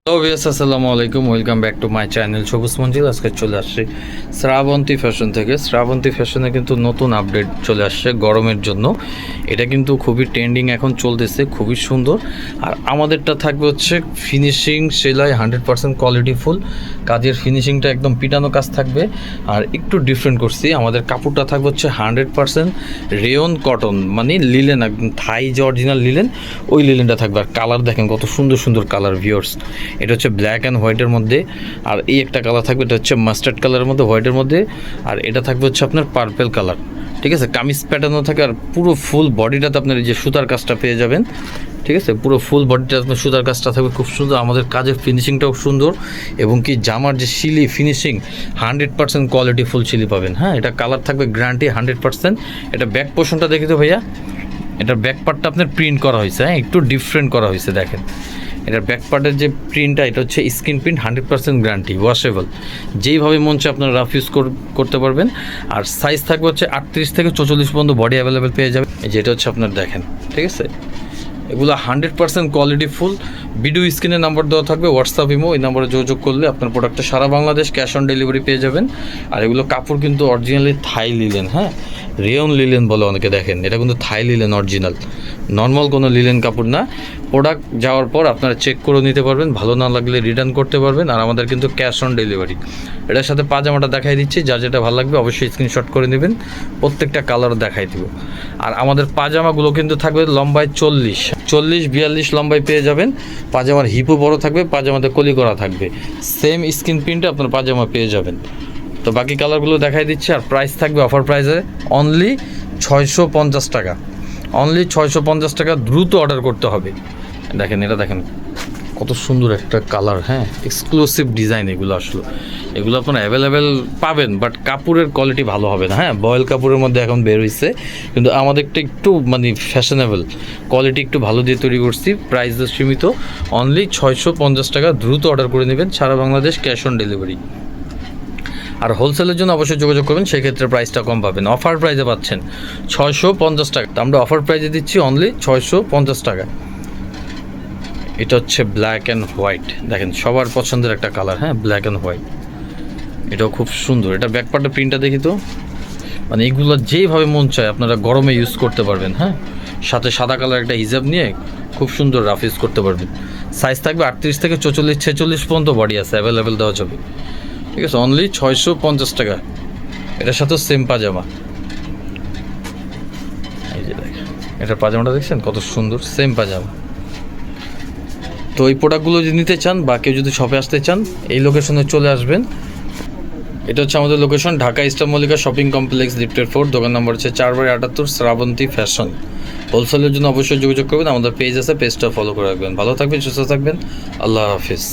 Hello viewers, আসসালামু আলাইকুম। Welcome back to my channel সবুজ মঞ্জিল। আজকে চলে আসছি শ্রাবন্তী ফ্যাশন থেকে। শ্রাবন্তী ফ্যাশনে কিন্তু নতুন আপডেট চলে আসছে গরমের জন্য। এটা কিন্তু খুবই ট্রেন্ডিং এখন চলতেছে, খুবই সুন্দর। আর আমাদেরটা থাকবে হচ্ছে ফিনিশিং সেলাই 100% কোয়ালিটি ফুল। কাজের ফিনিশিংটা একদম পিটানো কাজ থাকবে। আর একটু ডিফারেন্ট করছি, আমাদের কাপড়টা থাকবে হচ্ছে 100% রেয়ন কটন, মানে লিলেন, একদম থাই যে অরিজিনাল লিলেন, ওই লিলেনটা থাকবে। আর কালার দেখেন কত সুন্দর সুন্দর কালার ভিউয়ার্স। এটা হচ্ছে ব্ল্যাক অ্যান্ড হোয়াইটের মধ্যে। আর এই একটা কালার থাকবে, এটা হচ্ছে মাস্টার্ড কালারের মধ্যে হোয়াইটের মধ্যে। আর এটা থাকবে হচ্ছে আপনার পার্পেল কালার, ঠিক আছে। কামিজ প্যাটার্নও থাকে। আর পুরো ফুল বডিটাতে আপনার এই যে সুতার কাজটা পেয়ে যাবেন, ঠিক আছে। পুরো ফুল বডিটা আপনার সুতার কাজটা থাকবে খুব সুন্দর। আমাদের কাজের ফিনিশিংটাও সুন্দর, এবং কি জামার যে শিলি ফিনিশিং 100% কোয়ালিটি ফুল শিলি পাবেন। হ্যাঁ, এটা কালার থাকবে গ্যারান্টি 100%। এটা ব্যাক পোর্শনটা দেখি তো ভাইয়া, এটার ব্যাক পার্টটা আপনার প্রিন্ট করা হয়েছে, হ্যাঁ একটু ডিফারেন্ট করা হয়েছে। দেখেন এটার ব্যাক পার্টের যে প্রিন্টটা, এটা হচ্ছে স্ক্রিন প্রিন্ট, 100% গ্যারান্টি, ওয়াশেবল। যেইভাবে মন চায় আপনারা রাফ ইউজ করতে পারবেন। আর সাইজ থাকবে হচ্ছে 38 থেকে 44 পর্যন্ত বডি অ্যাভেলেবেল পেয়ে যাবে। যেটা হচ্ছে আপনার দেখেন, ঠিক আছে। এগুলো 100% কোয়ালিটি ফুল। ভিডিও স্ক্রিনে নাম্বার দেওয়া থাকবে, হোয়াটসঅ্যাপ ইমো, এই নাম্বারে যোগাযোগ করলে আপনার প্রোডাক্টটা সারা বাংলাদেশ ক্যাশ অন ডেলিভারি পেয়ে যাবেন। আর এগুলো কাপড় কিন্তু অরিজিনালি থাই লিলেন, হ্যাঁ রেয়ন লিলেন বলে অনেকে। দেখেন এটা কিন্তু থাই লিলেন অরিজিনাল, নর্মাল কোনো লিলেন কাপড় না। প্রোডাক্ট যাওয়ার পর আপনারা চেক করে নিতে পারবেন, ভালো না লাগলে রিটার্ন করতে পারবেন। আর আমাদের কিন্তু ক্যাশ অন ডেলিভারি। এটার সাথে পাজামাটা দেখাই দিচ্ছি, যার যেটা ভালো লাগবে অবশ্যই স্ক্রিনশট করে নেবেন, প্রত্যেকটা কালার দেখাই দিব। আর আমাদের পাজামাগুলো কিন্তু থাকবে লম্বায় 40-42 লম্বায় পেয়ে যাবেন। পাজামার হিপও বড় থাকবে, পাজামাতে কলি করা থাকবে, সেম স্ক্রিন প্রিন্টে আপনার পাজামা পেয়ে যাবেন। তো বাকি কালারগুলো দেখাই দিচ্ছি। আর প্রাইস থাকবে অফার প্রাইসে অনলি 650 টাকা, অনলি 650 টাকা। দ্রুত অর্ডার করতে হবে। দেখেন এটা দেখেন কত সুন্দর একটা কালার, হ্যাঁ এক্সক্লুসিভ ডিজাইন। এগুলো আসলে এগুলো আপনারা অ্যাভেলেবেল পাবেন, বাট কাপড়ের কোয়ালিটি ভালো হবে না। হ্যাঁ, বয়েল কাপড়ের মধ্যে এখন বের হয়েছে, কিন্তু আমাদেরটা একটু মানে ফ্যাশনেবল, কোয়ালিটি একটু ভালো দিয়ে তৈরি করছি। প্রাইস সীমিত, অনলি 650 টাকা। দ্রুত অর্ডার করে নেবেন, সারা বাংলাদেশ ক্যাশ অন ডেলিভারি। আর হোলসেলের জন্য অবশ্যই যোগাযোগ করবেন, সেক্ষেত্রে প্রাইসটা কম পাবেন। অফার প্রাইসে পাচ্ছেন 650 টাকা। আমরা অফার প্রাইসে দিচ্ছি অনলি 650 টাকা। এটা হচ্ছে ব্ল্যাক অ্যান্ড হোয়াইট, দেখেন সবার পছন্দের একটা কালার, হ্যাঁ ব্ল্যাক অ্যান্ড হোয়াইট। এটাও খুব সুন্দর। এটা ব্যাক পার্টের প্রিন্টটা দেখি তো, মানে এগুলো যেইভাবে মন চায় আপনারা গরমে ইউজ করতে পারবেন। হ্যাঁ, সাথে সাদা কালার একটা হিজাব নিয়ে খুব সুন্দর রাফ ইউজ করতে পারবেন। সাইজ থাকবে 38 থেকে 44-46 পর্যন্ত বডি আছে, অ্যাভেলেবেল দেওয়া যাবে, ঠিক আছে। অনলি 650 টাকা। এটার সাথেও সেম পাজামা, এই যে দেখেন এটার পাজামাটা দেখছেন কত সুন্দর, সেম পাজামা। তো এই প্রোডাক্টগুলো যদি নিতে চান বা কেউ যদি শপে আসতে চান, এই লোকেশনে চলে আসবেন। এটা হচ্ছে আমাদের location, Dhaka Easter Mallika shopping complex, lifted 4, দোকান নম্বর হচ্ছে 4/78, শ্রাবন্তী ফ্যাশন। হোলসেলের জন্য অবশ্যই যোগাযোগ করবেন। আমাদের পেজ আছে, পেজটা ফলো করে রাখবেন। ভালো থাকবেন, সুস্থ থাকবেন, আল্লাহ হাফিজ।